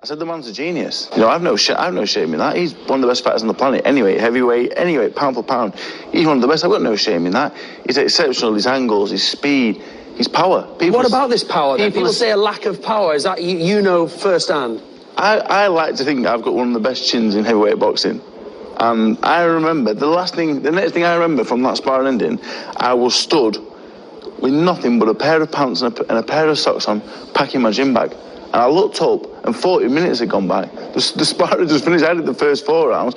said, the man's a genius. You know, I've no shame in that. He's one of the best fighters on the planet. Anyway, heavyweight, anyway, pound for pound. He's one of the best. I've got no shame in that. He's exceptional, his angles, his speed, his power. What about this power then? People say a lack of power. Is that you know firsthand? I like to think I've got one of the best chins in heavyweight boxing. And I remember, the next thing I remember from that sparring ending, I was stood with nothing but a pair of pants and a pair of socks on, packing my gym bag. And I looked up, and 40 minutes had gone by. The sparring just finished. I did the first 4 rounds.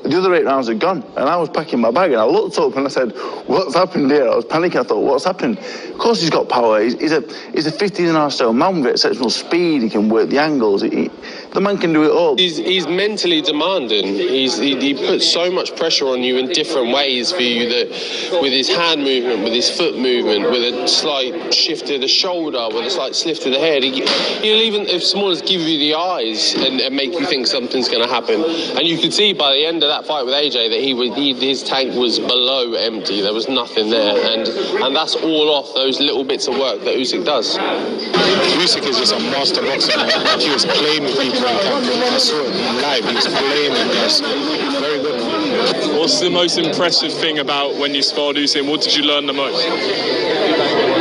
The other 8 rounds had gone, and I was packing my bag, and I looked up and I said, what's happened here? I was panicking. I thought, what's happened? Of course he's got power. He's a 15.5-stone man with exceptional speed. He can work the angles. The man can do it all. He's mentally demanding. He puts so much pressure on you in different ways for you, that with his hand movement, with his foot movement, with a slight shift of the shoulder, with a slight lift of the head. He'll even, if small as, give you the eyes and make you think something's going to happen. And you could see by the end of that fight with AJ that his tank was below empty. There was nothing there, and that's all off those little bits of work that Usyk does. Usyk is just a master boxer. He was playing with people. I saw it live. He was playing with us. Very good. What's the most impressive thing about when you sparred Usyk? What did you learn the most?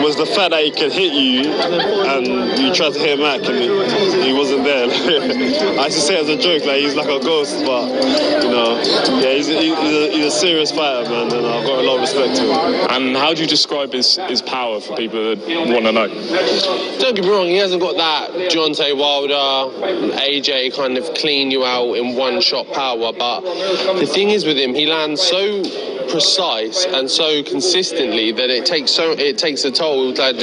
Was the fact that he could hit you and you tried to hit him back and he wasn't there. I used to say it as a joke, like he's like a ghost, but you know, yeah, he's a serious fighter, man, and I've got a lot of respect to him. And how do you describe his power for people that want to know? Don't get me wrong, he hasn't got that Deontay Wilder, AJ kind of clean you out in one shot power, but the thing is with him, he lands so precise and so consistently that it takes a toll, like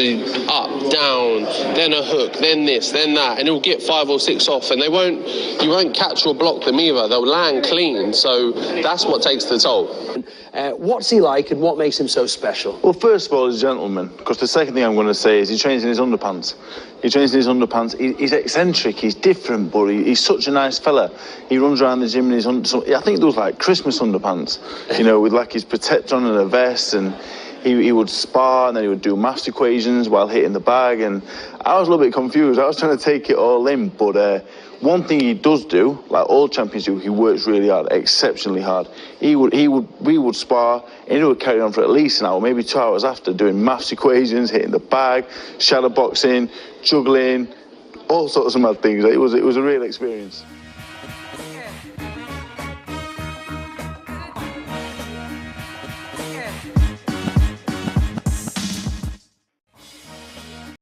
up, down, then a hook, then this, then that, and he'll get 5 or 6 off, and you won't catch or block them either. They'll land clean, so that's what takes the toll. What's he like, and what makes him so special? Well, first of all, he's a gentleman, because the second thing I'm going to say is he trains in his underpants. He's eccentric, he's different, but he's such a nice fella. He runs around the gym in his I think those like Christmas underpants, you know, with like his protector on and a vest, and he would spar, and then he would do maths equations while hitting the bag, and I was a little bit confused. I was trying to take it all in, but one thing he does do, like all champions do, he works really hard, exceptionally hard. We would spar, and he would carry on for at least an hour, maybe 2 hours after, doing maths equations, hitting the bag, shadow boxing, juggling, all sorts of mad things. It was a real experience.